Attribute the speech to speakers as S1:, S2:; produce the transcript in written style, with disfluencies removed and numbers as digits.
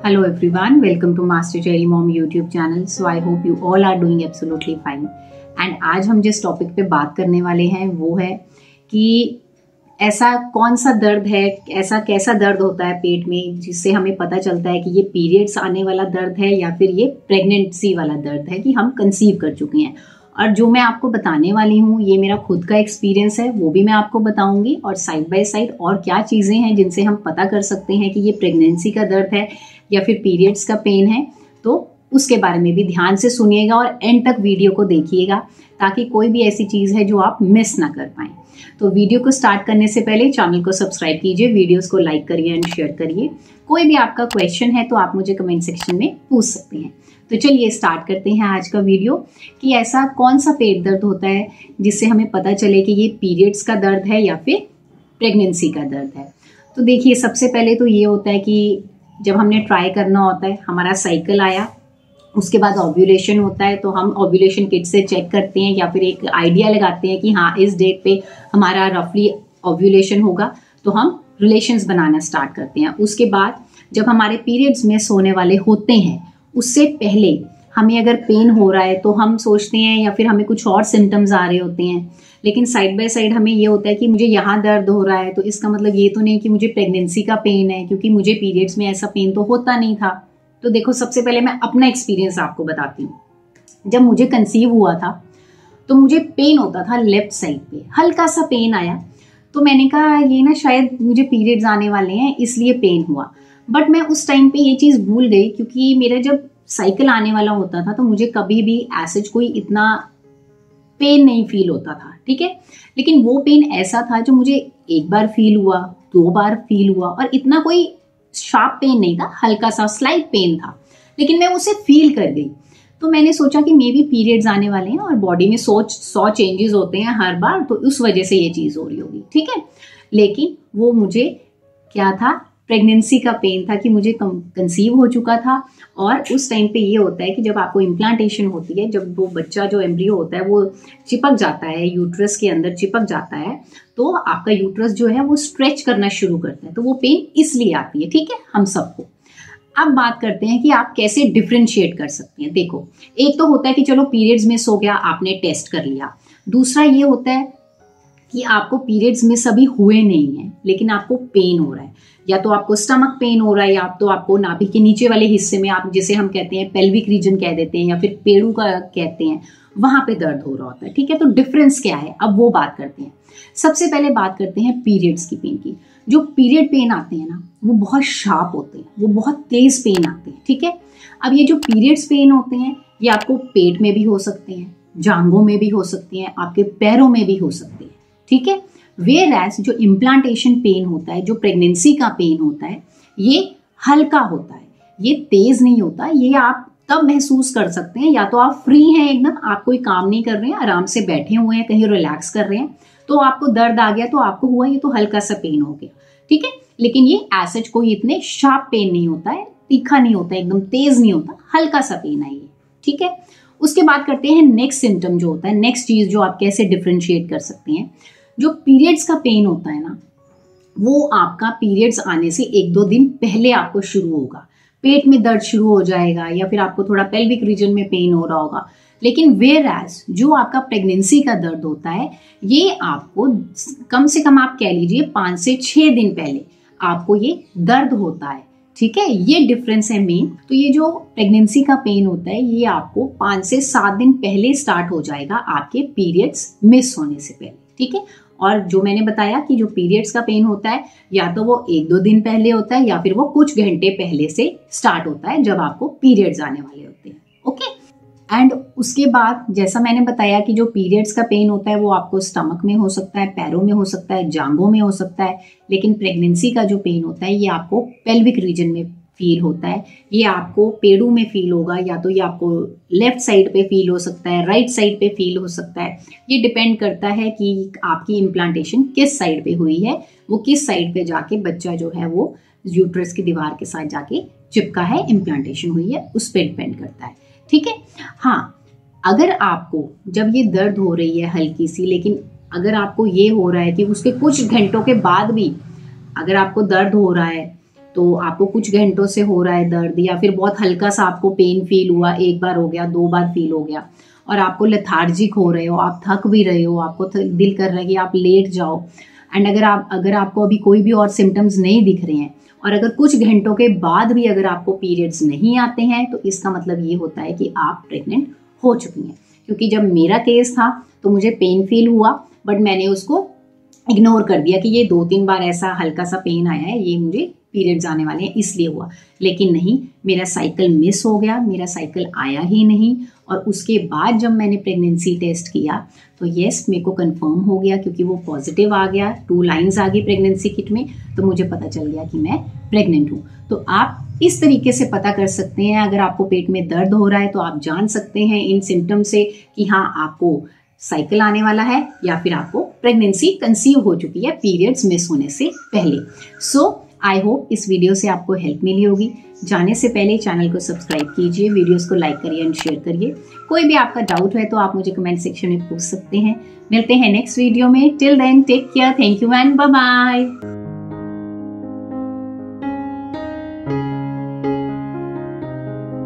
S1: Hello everyone, welcome to Master Cherry Mom YouTube channel. So I hope you all are doing absolutely fine. And आज हम जिस topic पे बात करने वाले हैं वो है कि ऐसा कौन सा दर्द है, ऐसा कैसा दर्द होता है पेट में जिससे हमें पता चलता है कि ये पीरियड्स आने वाला दर्द है या फिर ये प्रेगनेंसी वाला दर्द है कि हम कंसीव कर चुके हैं। और जो मैं आपको बताने वाली हूँ ये मेरा खुद का एक्सपीरियंस है, वो भी मैं आपको बताऊंगी। और साइड बाय साइड और क्या चीज़ें हैं जिनसे हम पता कर सकते हैं कि ये प्रेगनेंसी का दर्द है या फिर पीरियड्स का पेन है, तो उसके बारे में भी ध्यान से सुनिएगा और एंड तक वीडियो को देखिएगा ताकि कोई भी ऐसी चीज़ है जो आप मिस ना कर पाएं। तो वीडियो को स्टार्ट करने से पहले चैनल को सब्सक्राइब कीजिए, वीडियोस को लाइक करिए एंड शेयर करिए। कोई भी आपका क्वेश्चन है तो आप मुझे कमेंट सेक्शन में पूछ सकते हैं। तो चलिए स्टार्ट करते हैं आज का वीडियो कि ऐसा कौन सा पेट दर्द होता है जिससे हमें पता चले कि ये पीरियड्स का दर्द है या फिर प्रेगनेंसी का दर्द है। तो देखिए, सबसे पहले तो ये होता है कि जब हमने ट्राई करना होता है, हमारा साइकिल आया, उसके बाद ओव्यूलेशन होता है, तो हम ओव्यूलेशन किट से चेक करते हैं या फिर एक आइडिया लगाते हैं कि हाँ इस डेट पे हमारा रफली ओव्यूलेशन होगा, तो हम रिलेशंस बनाना स्टार्ट करते हैं। उसके बाद जब हमारे पीरियड्स मिस होने वाले होते हैं उससे पहले हमें अगर पेन हो रहा है तो हम सोचते हैं या फिर हमें कुछ और सिम्टम्स आ रहे होते हैं, लेकिन साइड बाय साइड हमें ये होता है कि मुझे यहाँ दर्द हो रहा है तो इसका मतलब ये तो नहीं कि मुझे प्रेगनेंसी का पेन है, क्योंकि मुझे पीरियड्स में ऐसा पेन तो होता नहीं था। तो देखो, सबसे पहले मैं अपना एक्सपीरियंस आपको बताती हूँ। जब मुझे कंसीव हुआ था तो मुझे पेन होता था लेफ्ट साइड पे, हल्का सा पेन आया, तो मैंने कहा ये ना शायद मुझे पीरियड्स आने वाले हैं इसलिए पेन हुआ। बट मैं उस टाइम पे ये चीज़ भूल गई, क्योंकि मेरा जब साइकिल आने वाला होता था तो मुझे कभी भी ऐसे कोई इतना पेन नहीं फील होता था, ठीक है। लेकिन वो पेन ऐसा था जो मुझे एक बार फील हुआ, 2 बार फील हुआ, और इतना कोई शार्प पेन नहीं था, हल्का सा स्लाइट पेन था, लेकिन मैं उसे फील कर गई। तो मैंने सोचा कि मे बी पीरियड्स आने वाले हैं और बॉडी में 100 चेंजेस होते हैं हर बार, तो उस वजह से ये चीज़ हो रही होगी, ठीक है। लेकिन वो मुझे क्या था, प्रेगनेंसी का पेन था कि मुझे कंसीव हो चुका था। और उस टाइम पे ये होता है कि जब आपको इम्प्लांटेशन होती है, जब वो बच्चा जो एम्ब्रियो होता है वो चिपक जाता है, यूट्रस के अंदर चिपक जाता है, तो आपका यूट्रस जो है वो स्ट्रेच करना शुरू करता है, तो वो पेन इसलिए आती है, ठीक है, हम सबको। अब बात करते हैं कि आप कैसे डिफ्रेंशिएट कर सकते हैं। देखो, एक तो होता है कि चलो पीरियड्स मिस हो गया, आपने टेस्ट कर लिया। दूसरा ये होता है कि आपको पीरियड्स मिस अभी हुए नहीं है लेकिन आपको पेन हो रहा है, या तो आपको स्टमक पेन हो रहा है, या तो आपको नाभि के नीचे वाले हिस्से में, आप जिसे हम कहते हैं पेल्विक रीजन कह देते हैं या फिर पेड़ू का कहते हैं, वहां पे दर्द हो रहा होता है, ठीक है। तो डिफरेंस क्या है, अब वो बात करते हैं। सबसे पहले बात करते हैं पीरियड्स की पेन की। जो पीरियड पेन आते हैं ना वो बहुत शार्प होते हैं, वो बहुत तेज पेन आते हैं, ठीक है। अब ये जो पीरियड्स पेन होते हैं ये आपको पेट में भी हो सकते हैं, जांघों में भी हो सकते हैं, आपके पैरों में भी हो सकते हैं, ठीक है। वेयरएज जो इम्प्लांटेशन पेन होता है, जो प्रेगनेंसी का पेन होता है, ये हल्का होता है, ये तेज नहीं होता। ये आप तब महसूस कर सकते हैं या तो आप फ्री हैं एकदम, आप कोई काम नहीं कर रहे हैं, आराम से बैठे हुए हैं, कहीं रिलैक्स कर रहे हैं, तो आपको दर्द आ गया तो आपको हुआ, ये तो हल्का सा पेन हो गया, ठीक है। लेकिन ये एज कोई इतने शार्प पेन नहीं होता है, तीखा नहीं होता, एकदम तेज नहीं होता, हल्का सा पेन है ये, ठीक है। उसके बाद करते हैं नेक्स्ट सिम्टम जो होता है, नेक्स्ट चीज जो आप कैसे डिफ्रेंशिएट कर सकते हैं। जो पीरियड्स का पेन होता है ना, वो आपका पीरियड्स आने से 1-2 दिन पहले आपको शुरू होगा, पेट में दर्द शुरू हो जाएगा या फिर आपको थोड़ा पेल्विक रीजन में पेन हो रहा होगा। लेकिन वेयरएज जो आपका प्रेगनेंसी का दर्द होता है ये आपको कम से कम आप कह लीजिए 5 से 6 दिन पहले आपको ये दर्द होता है, ठीक है। ये डिफरेंस है मेन। तो ये जो प्रेगनेंसी का पेन होता है ये आपको 5 से 7 दिन पहले स्टार्ट हो जाएगा आपके पीरियड्स मिस होने से पहले, ठीक है। और जो मैंने बताया कि जो पीरियड्स का पेन होता है या तो वो 1-2 दिन पहले होता है या फिर वो कुछ घंटे पहले से स्टार्ट होता है जब आपको पीरियड्स आने वाले होते हैं, ओके। एंड उसके बाद जैसा मैंने बताया कि जो पीरियड्स का पेन होता है वो आपको स्टमक में हो सकता है, पैरों में हो सकता है, जांघों में हो सकता है, लेकिन प्रेगनेंसी का जो पेन होता है ये आपको पेल्विक रीजन में फील होता है, ये आपको पेड़ू में फील होगा, या तो ये आपको लेफ्ट साइड पे फील हो सकता है, राइट साइड पे फील हो सकता है। ये डिपेंड करता है कि आपकी इम्प्लांटेशन किस साइड पे हुई है, वो किस साइड पे जाके बच्चा जो है वो यूट्रस की दीवार के साथ जाके चिपका है, इम्प्लांटेशन हुई है, उस पर डिपेंड करता है, ठीक है। हाँ, अगर आपको जब ये दर्द हो रही है हल्की सी, लेकिन अगर आपको ये हो रहा है कि उसके कुछ घंटों के बाद भी अगर आपको दर्द हो रहा है तो आपको कुछ घंटों से हो रहा है दर्द, या फिर बहुत हल्का सा आपको पेन फील हुआ, एक बार हो गया, 2 बार फील हो गया, और आपको लेथार्जिक हो रहे हो, आप थक भी रहे हो, आपको दिल कर रहा है कि आप लेट जाओ, एंड अगर आपको अभी कोई भी और सिम्टम्स नहीं दिख रहे हैं, और अगर कुछ घंटों के बाद भी अगर आपको पीरियड्स नहीं आते हैं, तो इसका मतलब ये होता है कि आप प्रेग्नेंट हो चुकी हैं। क्योंकि जब मेरा केस था तो मुझे पेन फील हुआ, बट मैंने उसको इग्नोर कर दिया कि ये 2-3 बार ऐसा हल्का सा पेन आया है, ये मुझे पीरियड्स आने वाले हैं इसलिए हुआ। लेकिन नहीं, मेरा साइकिल मिस हो गया, मेरा साइकिल आया ही नहीं। और उसके बाद जब मैंने प्रेगनेंसी टेस्ट किया तो यस, मेरे को कंफर्म हो गया, क्योंकि वो पॉजिटिव आ गया, 2 लाइंस आ गई प्रेगनेंसी किट में, तो मुझे पता चल गया कि मैं प्रेग्नेंट हूँ। तो आप इस तरीके से पता कर सकते हैं, अगर आपको पेट में दर्द हो रहा है तो आप जान सकते हैं इन सिम्टम से कि हाँ, आपको साइकिल आने वाला है, या फिर आपको प्रेगनेंसी कंसीव हो चुकी है पीरियड्स मिस होने से पहले। सो आई होप इस वीडियो से आपको हेल्प मिली होगी। जाने से पहले चैनल को सब्सक्राइब कीजिए, वीडियोस को लाइक करिए एंड शेयर करिए। कोई भी आपका डाउट है तो आप मुझे कमेंट सेक्शन में पूछ सकते हैं। मिलते हैं नेक्स्ट वीडियो में। Till then take care, thank you and bye bye.